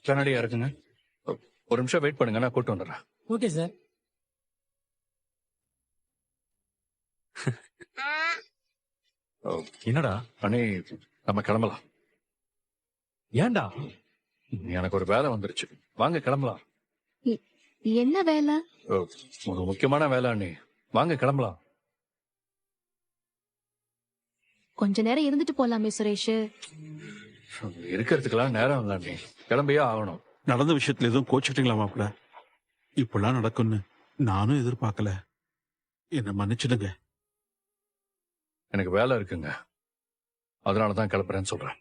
கண்ணாடியா இருக்குங்க. ஒரு நிமிஷம் வெயிட் பண்ணுங்க, நான் கூட்டு வந்துடுறேன். Okay sir. என்னடா? அண்ணே, நம்ம கிளம்பலாம். ஏன்டா? எனக்கு ஒரு வேலை வந்துருச்சு. வாங்க கிளம்பலாம். எ- என்ன வேலை? ஓ, ஒரு முக்கியமான வேலை அண்ணே. வாங்க கிளம்பலாம். கொஞ்ச நேரம் இருந்துட்டு போலாமே சுரேஷ். இருக்கிறதுக்கெல்லாம் நேரம் இல்லை அண்ணே. கிளம்பியே ஆகணும். நடந்த விஷயத்துல எதுவும் கோச்சுக்கிட்டீங்களா மாப்பிள? இப்பெல்லாம் நடக்கும்னு நானும் எதிர்பார்க்கல. என்ன மன்னிச்சிடுங்க. எனக்கு வேலை இருக்குங்க, அதனாலதான் கிளப்புறேன்னு சொல்றேன்.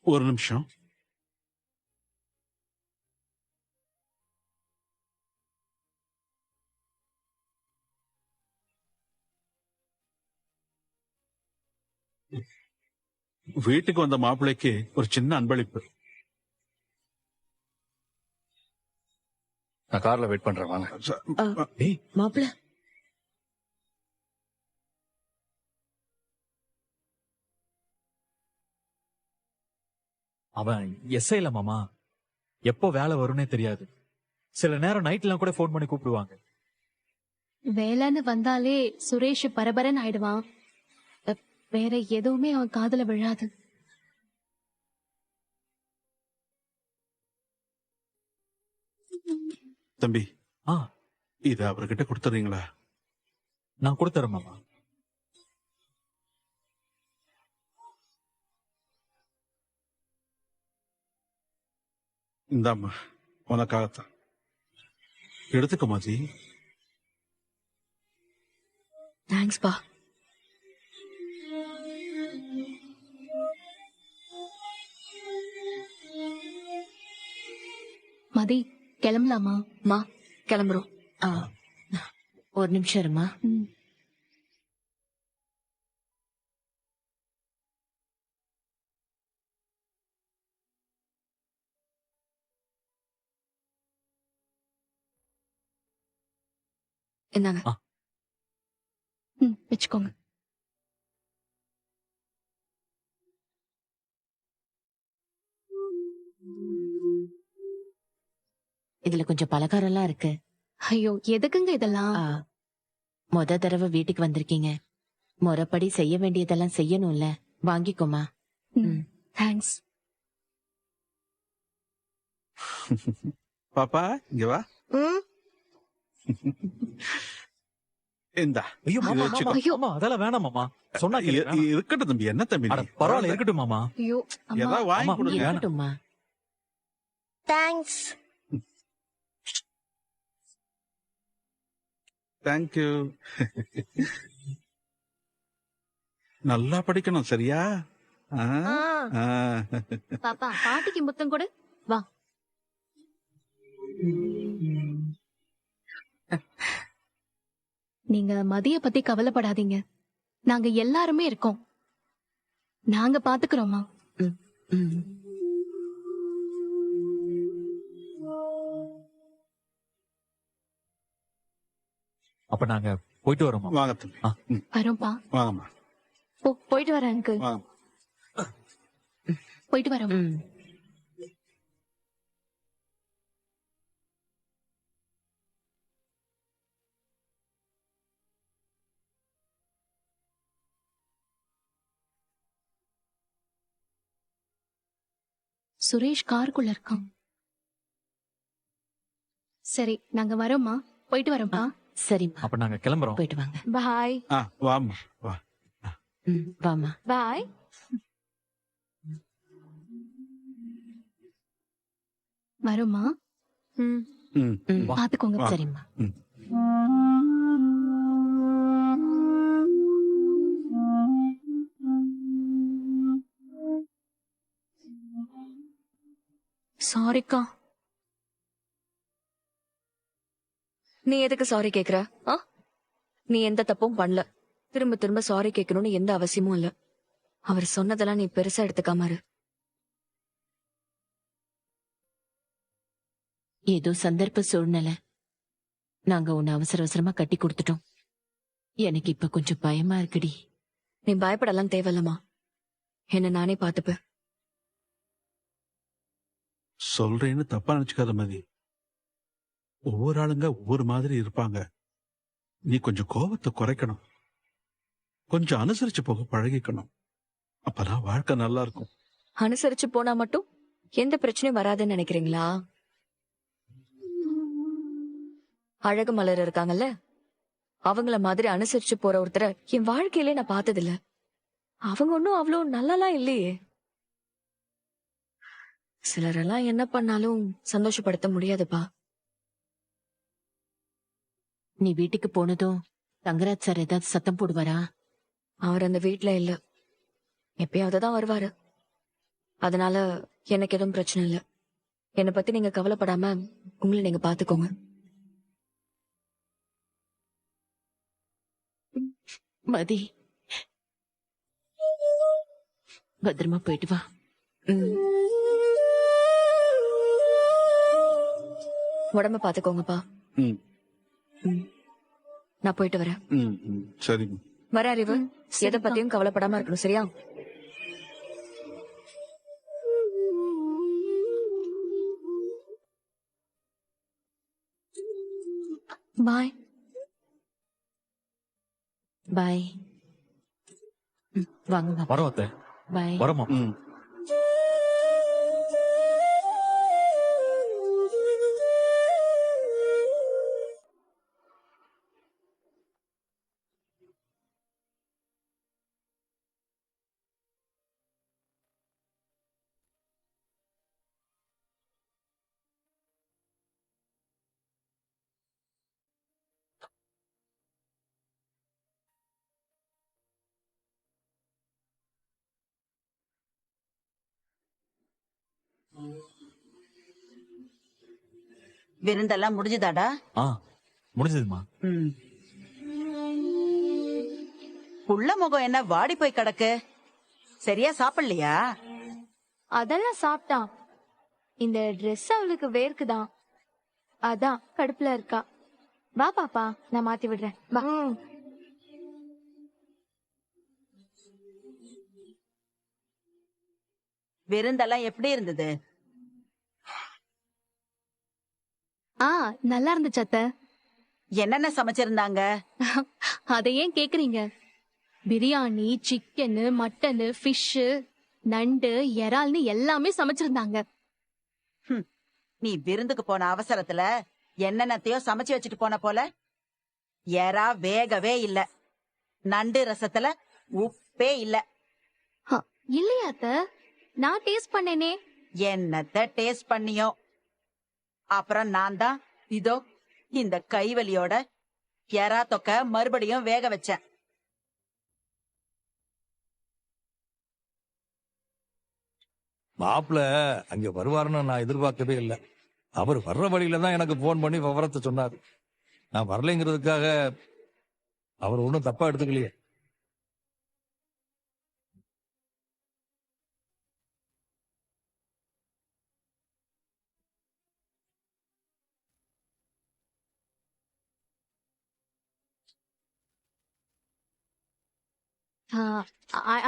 ஒரு நிமிஷம். வீட்டுக்கு வந்த மாப்பிள்ளைக்கு ஒரு சின்ன அன்பளிப்பு. நான் கார்ல வெயிட் பண்றேன், வாங்க. டேய், மாப்பிள்ள அவன் எஸ்ஐ இல்ல மாமா. எப்போ வேலை வரும்னே தெரியாது. சில நேரம் நைட்லாம் கூட ஃபோன் பண்ணி கூப்பிடுவாங்க. வேலைன்னு வந்தாலே சுரேஷ் பரபரன்னு ஆயிடுவான். வேற எதுவுமே அவன் காதுல விழாது. தம்பி, ஆ, இத அவர்கிட்ட கொடுத்துறீங்களா? நான் கொடுத்துறேன் மாமா. இந்தாம்மா, உனக்காகத்தான். எடுத்துக்க மாதி. தேங்க்ஸ் பா. மதி, கிளம்பலாமா? மா கிளம்புறோம். ஒரு நிமிஷம் இருமா. ம். என்னங்க? வச்சுக்கோங்க. இதுல கொஞ்சம் பலகாரம் எல்லாம் இருக்கு. ஐயோ, எதுக்குங்க இதெல்லாம்? முத தடவை வீட்டுக்கு வந்திருக்கீங்க, முறைப்படி செய்ய வேண்டியதெல்லாம் செய்யணும்ல. வாங்கிக்கோமா. தேங்க்ஸ். பாப்பா, இங்க வா. இந்தா. ஐயோ இதை மாமா, வச்சுக்கோ. மாமா, மாமா, அதெல்லாம் வேணாம் மாமா. சொன்னா கேளு, வேணாம். இருக்கட்டும் தம்பி. என்ன தம்பி அட, நீ? பரவாயில்ல, இருக்கட்டும் மாமா. ஐயோ அம்மா. ஏதாவது வாங்கி ஆமா, கொடுங்க. இருக்கட்டும்மா. தேங்க்ஸ். தேங்க்யூ. நல்லா படிக்கணும், சரியா? ஆ? ஆ. பாப்பா, பாட்டிக்கு முத்தம் கொடு. வா. நீங்க மதிய பத்தி கவலைப்படாதீங்க. நாங்க எல்லாருமே இருக்கோம். நாங்க பாத்துக்கிறோமா? ம். அப்ப நாங்க போயிட்டு வரோம் மாமா. வாங்க தம்பி. வரோம்ப்பா. வாங்கம்மா. போயிட்டு வரேன் அங்கிள். வாங்க. போயிட்டு வரோம். ம். சுரேஷ் காருக்குள்ள இருக்கான். சரி, நாங்க வரோம்மா. போயிட்டு வரோம்ப்பா. சரிம்மா, அப்ப நாங்க கிளம்புறோம். போயிட்டு வாங்க. பாய். வாம்மா, வா. வாமா. பாய். வரோம்மா. ம். பாத்துக்கோங்க. சரிம்மா. ம். சாரிக்கா. நீ எதுக்கு சாரி கேக்குற? நீ எந்த தப்பும் பண்ணல. திரும்ப திரும்ப சாரி கேட்கணும்னு எந்த அவசியமும் இல்ல. அவர் சொன்னதெல்லாம் நீ பெருசா எடுத்துக்காம இரு. ஏதோ சந்தர்ப்ப சூழ்நிலை, நாங்க உன்னை அவசர அவசரமா கட்டி கொடுத்துட்டோம். எனக்கு இப்ப கொஞ்சம் பயமா இருக்குடி. நீ பயப்படலாம் தேவையில்லம்மா. என்ன நானே பாத்துப்பேன். சொல்றேன்னு தப்பா நினைச்சுக்காத மதி. ஒவ்வொரு ஆளுங்க ஒவ்வொரு மாதிரி இருப்பாங்க. நீ கொஞ்சம் கோபத்தை குறைக்கணும். கொஞ்சம் அனுசரிச்சு போக பழகிக்கணும். அப்பதான் வாழ்க்கை நல்லா இருக்கும். அனுசரிச்சு போனா மட்டும் எந்த பிரச்சனையும் வராதுன்னு நினைக்கிறீங்களா? அழகு மலர் இருக்காங்கல்ல, அவங்கள மாதிரி அனுசரிச்சு போற ஒருத்தரை என் வாழ்க்கையிலே நான் பார்த்ததில்ல. அவங்க ஒன்னும் அவ்வளோ நல்லாலாம் இல்லையே. சிலரெல்லாம் என்ன பண்ணாலும் சந்தோஷப்படுத்த முடியாதுப்பா. நீ வீட்டுக்கு போனதும் தங்கராஜ் சார் ஏதாவது சத்தம் போடுவாரா? அவர் அந்த வீட்ல இல்ல. எப்பயாவது தான் வருவாரு. அதனால எனக்கு எதுவும் பிரச்சனை இல்ல. என்னை பத்தி நீங்க கவலைப்படாம உங்களை நீங்க பாத்துக்கோங்க. மதி, பத்திரமா போயிட்டு வா. ம். உடம்ப பாத்துக்கோங்கப்பா. ம், ம். நான் போயிட்டு வரேன். ம், ம். சரிங்க. வர அறிவு. எதை பத்தியும் கவலைப்படாம இருக்கணும், சரியா? பாய். பாய். வாங்க வரோம் அத்தை. பாய். வரோமா? ம். விருந்தெல்லாம் முடிஞ்சுதாடா? ஆ, முடிஞ்சதுமா. ம். புள்ள முகம் என்ன வாடி போய் கிடக்கு? சரியா சாப்பிடலையா? அதெல்லாம் சாப்பிட்டான். இந்த ட்ரெஸ் அவளுக்கு வேர்க்குதான், அதான் கடுப்புல இருக்கா. வா பாப்பா, நான் மாத்தி விடுறேன். வா. விருந்தெல்லாம் எப்படி இருந்தது? நல்லா இருந்துச்சு அத்தை. என்னென்ன சமைச்சிருந்தாங்க? அதை ஏன் கேக்குறீங்க? பிரியாணி, சிக்கனு, மட்டனு, ஃபிஷ், நண்டு, இறால்னு எல்லாமே சமைச்சிருந்தாங்க. நீ விருந்துக்கு போன அவசரத்துல என்னென்னத்தையோ சமைச்சு வச்சுட்டு போன போல. எறா வேகவே இல்ல, நண்டு ரசத்துல உப்பே இல்ல. இல்லையா அத்தை? நான் டேஸ்ட் பண்ணேனே. என்னத்த டேஸ்ட் பண்ணியோ. அப்புறம் நான் தான் இதோ இந்த கைவலியோட எறா தொக்க மறுபடியும் வேக வச்சேன். மாப்பிள்ள அங்க வருவாருன்னு நான் எதிர்பார்க்கவே இல்லை. அவர் வர்ற வழியில தான் எனக்கு போன் பண்ணி விவரத்தை சொன்னாரு. நான் வரலைங்கிறதுக்காக அவர் ஒன்றும் தப்பா எடுத்துக்கலையே.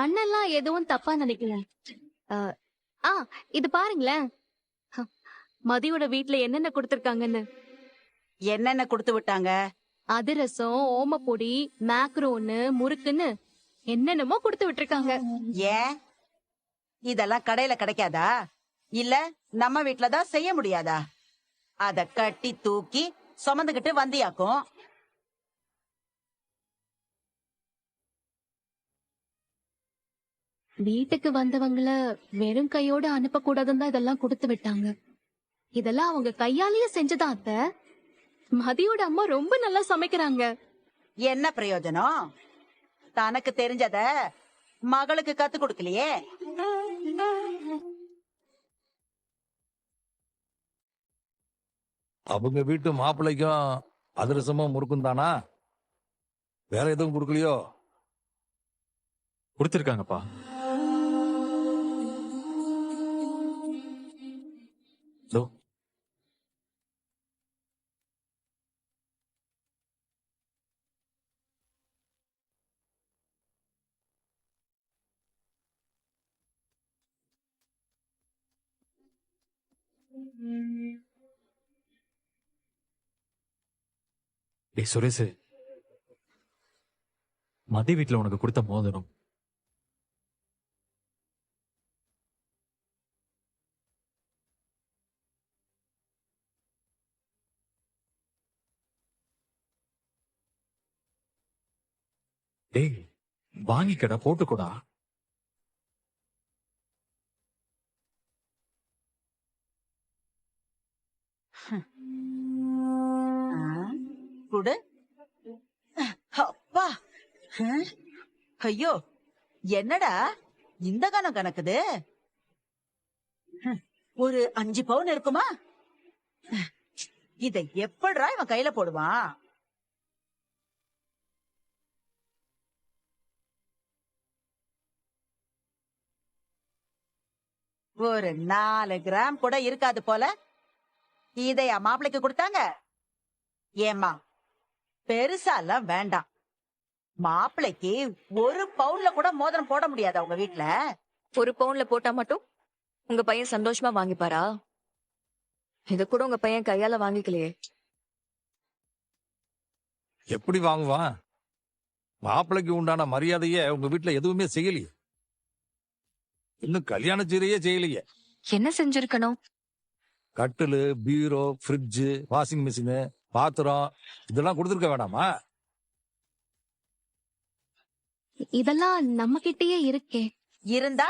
அண்ணெல்லாம் எதுவும் தப்பா நினைக்கல. இது பாருங்களேன், மதியோட வீட்ல என்னென்ன கொடுத்திருக்காங்கன்னு. என்னென்ன கொடுத்து விட்டாங்க? அதிரசம், ஓமப்பொடி, மேக்ரோன்னு, முறுக்குன்னு என்னென்னமோ கொடுத்து விட்டுருக்காங்க. ஏன் இதெல்லாம் கடையில கிடைக்காதா? இல்ல நம்ம வீட்டுலதான் செய்ய முடியாதா? அத கட்டி தூக்கி சுமந்துகிட்டு வந்தியாக்கும். வீட்டுக்கு வந்தவங்கள வெறும் கையோட அனுப்ப கூடாதுன்னு தான் இதெல்லாம் கொடுத்து விட்டாங்க. இதெல்லாம் அவங்க கையாலேயே செஞ்சதா அத்தை. மதியோட அம்மா ரொம்ப நல்லா சமைக்கிறாங்க. என்ன பிரயோஜனம்? தனக்கு தெரிஞ்சத மகளுக்கு கத்து கொடுக்கலையே. அவங்க வீட்டு மாப்பிள்ளைக்கும் அதிரசமும் முறுக்கும் தானா? வேற எதுவும் கொடுக்கலையோ? கொடுத்திருக்காங்கப்பா. இதோ. டேய் சுரேஷ், மதி வீட்டுல உனக்கு கொடுத்த மோதிரம் டேய் வாங்கிக்கடா, போட்டுக்கூடா. குடு. அப்பா. ஐயோ, என்னடா இந்த கணம் கணக்குது? ஒரு 5 பவுன் இருக்குமா? இதை எப்படிடா இவன் கையில போடுவான்? ஒரு 4 கிராம் கூட இருக்காது போல. இதையா மாப்பிளைக்கு கொடுத்தாங்க? ஏம்மா, பெருசாலாம் வேண்டாம். மாப்பிளைக்கு 1 பவுன்ல கூட மோதிரம் போட முடியாது உங்க வீட்டுல. 1 பவுன்ல போட்டா மட்டும் உங்க பையன் சந்தோஷமா வாங்கிப்பாரா? இது கூட உங்க பையன் கையால வாங்கிக்கலையே. எப்படி வாங்குவான்? மாப்பிள்ளைக்கு உண்டான மரியாதைய உங்க வீட்டுல எதுவுமே செய்யலையே. இன்னும் கல்யாண சீரையே செய்யலையே. என்ன செஞ்சிருக்கணும்? கட்டிலு, பீரோ, ஃப்ரிட்ஜ், வாஷிங் மிஷின், பாத்திரம் இதெல்லாம் கொடுத்துருக்க வேணாமா? இதெல்லாம் நம்ம கிட்டயே இருக்கே. இருந்தா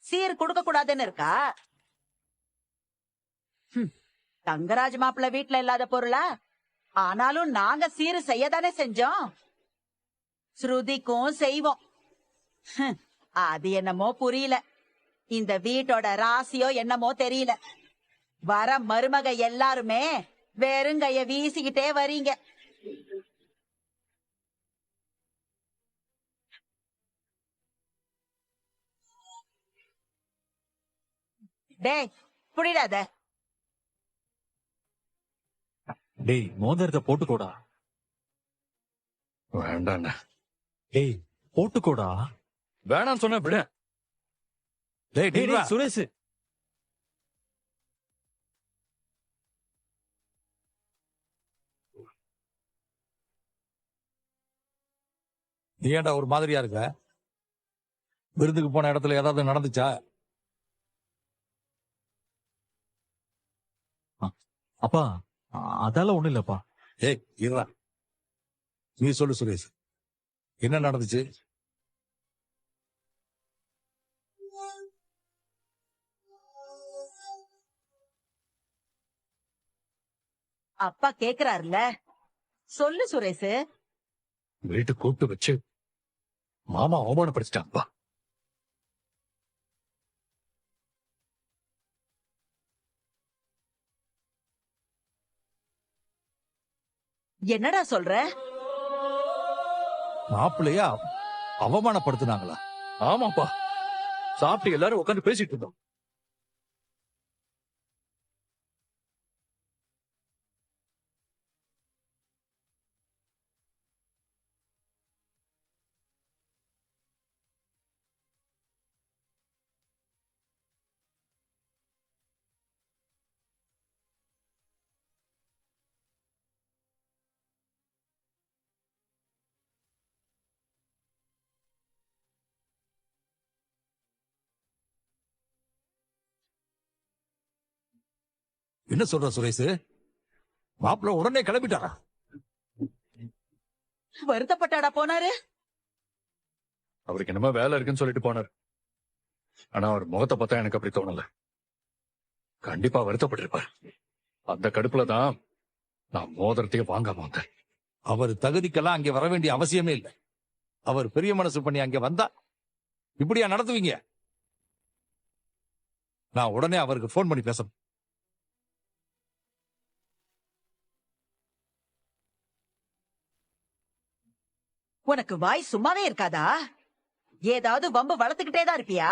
சீர் கொடுக்க கூடாதுன்னு இருக்கா? தங்கராஜ் மாப்பிள்ள வீட்டுல இல்லாத பொருளா? ஆனாலும் நாங்க சீர் செய்யதானே செஞ்சோம். ஸ்ருதிக்கும் செய்வோம். அது என்னமோ புரியல. இந்த வீட்டோட ராசியோ என்னமோ தெரியல. வர மருமக எல்லாருமே வெறுங்கைய வீசிக்கிட்டே வரீங்க. டேய், புரியாத. டேய் மோதிரத்தை போட்டுக்கோடா. வேண்டாண்ண. டேய் போட்டுக்கோடா. வேணான்னு சொன்ன விட. டேய், டேய் டேய், டேய், சுரேஷ் நீ ஏன்டா ஒரு மாதிரியா இருக்க? விருந்துக்கு போன இடத்துல ஏதாவது நடந்துச்சா? அப்பா, அதெல்லாம் ஒண்ணும் இல்லப்பா. ஏய் இருடா, நீ சொல்லு சுரேஷ், என்ன நடந்துச்சு? அப்பா கேக்குறாருல, சொல்லு சுரேஷ். வீட்டுக்கு கூப்பிட்டு வச்சு மாமா அவமானப்படுத்திட்டாங்கப்பா. என்னடா சொல்ற? மாப்பிள்ளையா அவமானப்படுத்தினாங்களா? ஆமாப்பா, சாப்பிட்டு எல்லாரும் உட்காந்து பேசிட்டு இருந்தோம். என்ன சொல்ற சுரேஷ்? மாப்பிள்ளை உடனே கிளம்பிட்டாரா? வருத்தப்பட்டாடா போனாரு? அவருக்கு என்னமோ வேலை இருக்குன்னு சொல்லிட்டு போனார். ஆனா அவர் முகத்தை பார்த்தா எனக்கு அப்படி தோணல. கண்டிப்பா வருத்தப்பட்டிருப்பார். அந்த கடுப்புலதான் நான் மோதிரத்தையே வாங்காம வந்தேன். அவர் தகுதிக்கெல்லாம் அங்கே வர வேண்டிய அவசியமே இல்லை. அவர் பெரிய மனசு பண்ணி அங்க வந்தா இப்படியா நடத்துவீங்க? நான் உடனே அவருக்கு போன் பண்ணி பேசணும். உனக்கு வாய் சும்மாவே இருக்காதா? ஏதாவது வம்பு வளர்த்துக்கிட்டே தான் இருப்பியா?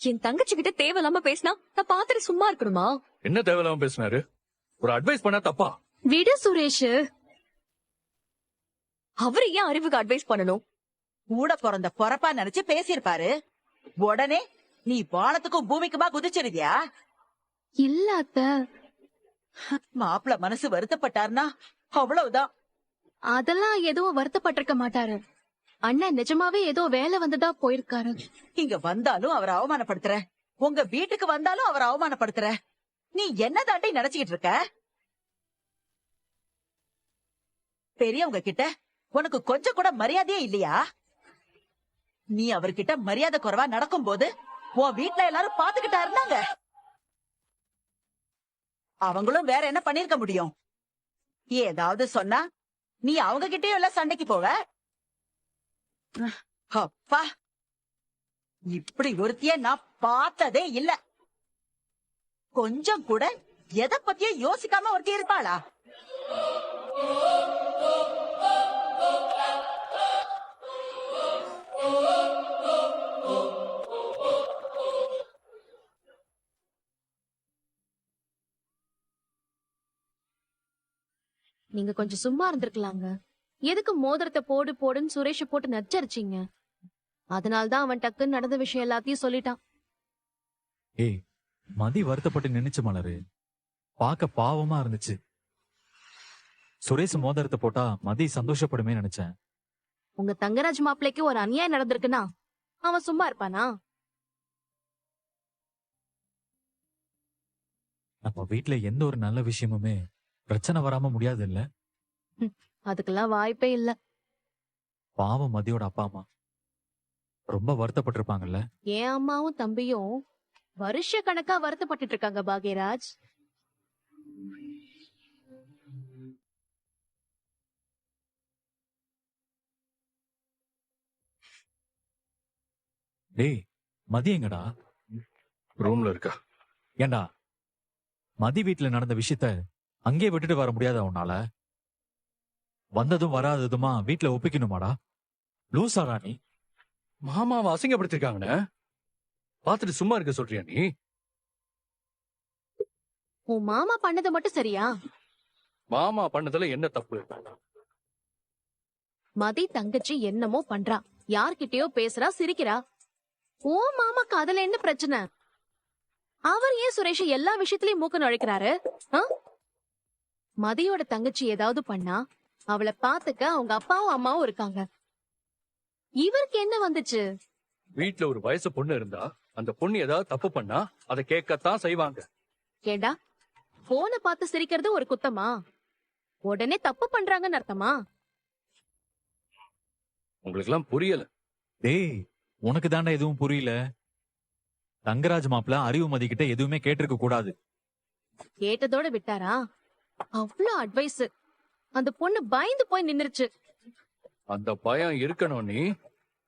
என் தங்கச்சி கிட்ட தேவையில்லாம பேசினா நான் பாத்துட்டு சும்மா இருக்கணுமா? என்ன தேவையில்லாம பேசினாரு? ஒரு அட்வைஸ் பண்ணா தப்பா? விடு சுரேஷ். அவரு ஏன் அறிவுக்கு அட்வைஸ் பண்ணணும்? கூட பிறந்த பொறப்பா நினைச்சு பேசியிருப்பாரு. உடனே நீ வானத்துக்கும் பூமிக்குமா குதிச்சிருதியா? இல்ல அத்த, மாப்பிள மனசு வருத்தப்பட்டார்னா அவ்வளவுதான். அதெல்லாம் எதுவும் வருத்தப்பட்டிருக்க மாட்டாரு. அண்ணன் நிஜமாவே ஏதோ வேலை வந்ததா போயிருக்காரு. இங்க வந்தாலும் அவரை அவமானப்படுத்துற, உங்க வீட்டுக்கு வந்தாலும் அவரை அவமானப்படுத்துற. நீ என்ன தாண்டி நினைச்சுக்கிட்டு இருக்க? பெரியவங்க கிட்ட உனக்கு கொஞ்சம் கூட மரியாதையே இல்லையா? நீ அவர்கிட்ட மரியாதை குறைவா நடக்கும் போது உன் வீட்டுல எல்லாரும் பாத்துக்கிட்டா இருந்தாங்க. அவங்களும் வேற என்ன பண்ணிருக்க முடியும்? ஏதாவது சொன்னா நீ அவங்க கிட்டயும் எல்லாம் சண்டைக்கு போவ. அப்பா, இப்படி ஒருத்திய நான் பார்த்ததே இல்ல. கொஞ்சம் கூட எதை பத்தியும் யோசிக்காம ஒருத்தி இருப்பாளா? நீங்க கொஞ்சம் சும்மா இருந்திருக்கலாங்க. எதுக்கு மோதிரத்தை போடு போடுன்னு சுரேஷ போட்டு நச்சரிச்சீங்க? அதனால்தான் அவன் டக்குன்னு நடந்த விஷயம் எல்லாத்தையும் சொல்லிட்டான். ஏய், மதி வருத்தப்பட்டு நின்னுச்சு மலரு. பார்க்க பாவமா இருந்துச்சு. சுரேஷ் மோதிரத்தை போட்டா மதி சந்தோஷப்படுமே நினைச்சேன். உங்க தங்கராஜ் மாப்பிள்ளைக்கு ஒரு அநியாயம் நடந்திருக்குன்னா அவன் சும்மா இருப்பானா? நம்ம வீட்ல எந்த ஒரு நல்ல விஷயமுமே பிரச்சனை வராம முடியாது இல்ல. அதுக்கெல்லாம் வாய்ப்பே இல்ல. பாவம் மதியோட அப்பா அம்மா ரொம்ப வருத்தப்பட்டிருப்பாங்கல்ல. என் அம்மாவும் தம்பியும் வருஷ கணக்கா வருத்தப்பட்டுட்டு இருக்காங்க பாக்யராஜ். டேய், மதி எங்கடா? ரூம்ல இருக்கா? ஏண்டா, மதி வீட்டுல நடந்த விஷயத்த அங்கே விட்டுட்டு வர முடியாதா உன்னால? வந்ததும் வராததுமா வீட்டுல ஒப்பிக்கணுமாடா? லூசாடா நீ? மாமாவை அசிங்கப்படுத்திருக்காங்கன்னு பாத்துட்டு சும்மா இருக்க சொல்றியா நீ? உன் மாமா பண்ணது மட்டும் சரியா? மாமா பண்ணதுல என்ன தப்பு? மதி தங்கச்சி என்னமோ பண்றா, யார்கிட்டயோ பேசுறா, சிரிக்கிறா. ஓ மாமாக்கு அதுல என்ன பிரச்சனை? அவர் ஏன் சுரேஷ் எல்லா விஷயத்திலயும் மூக்க நுழைக்கிறாரு? மதியோட தங்கச்சி ஏதாவது பண்ணா அவளை பாத்துக்க அவங்க அப்பாவும் அம்மாவும் இருக்காங்க. இவருக்கு என்ன வந்துச்சு? வீட்டுல ஒரு வயசு பொண்ணு இருந்தா அந்த பொண்ணு ஏதாவது தப்பு பண்ணா அதை கேட்கத்தான் செய்வாங்க. ஏண்டா, போனை பார்த்து சிரிக்கிறது ஒரு குத்தமா? உடனே தப்பு பண்றாங்கன்னு அர்த்தமா? உங்களுக்கு எல்லாம் புரியல. டேய், உனக்கு தாண்டா எதுவும் புரியல. தங்கராஜ் மாப்பிள்ள அறிவு மதி கிட்ட எதுவுமே கேட்டிருக்க கூடாது. கேட்டதோட விட்டாரா? அவ்வளவு அட்வைஸ். அந்த பொண்ணு பயந்து போய் நின்னுருச்சு. அந்த பயம் இருக்கணும் நீ,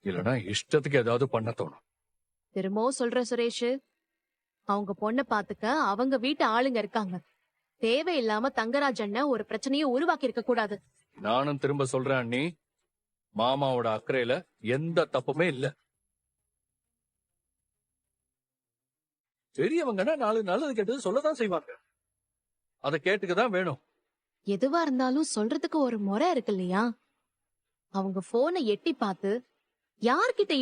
இல்லனா இஷ்டத்துக்கு ஏதாவது பண்ண தோணும். திரும்பவும் சொல்ற சுரேஷ், அவங்க பொண்ணை பாத்துக்க அவங்க வீட்டு ஆளுங்க இருக்காங்க. தேவையில்லாம தங்கராஜ் அண்ணன் ஒரு பிரச்சனையை உருவாக்கி இருக்க கூடாது. நானும் திரும்ப சொல்றேன் அண்ணி, மாமாவோட அக்கறையில எந்த தப்புமே இல்ல. பெரியவங்கன்னா நாலு நல்லது கெட்டது சொல்லதான் செய்வாங்க. அதை கேட்டுக்கதான் வேணும். எதுவா இருந்தாலும் சொல்றதுக்கு ஒரு முறை இருக்கு இல்லையா? அவங்க போனை எட்டி பார்த்து யார்கிட்ட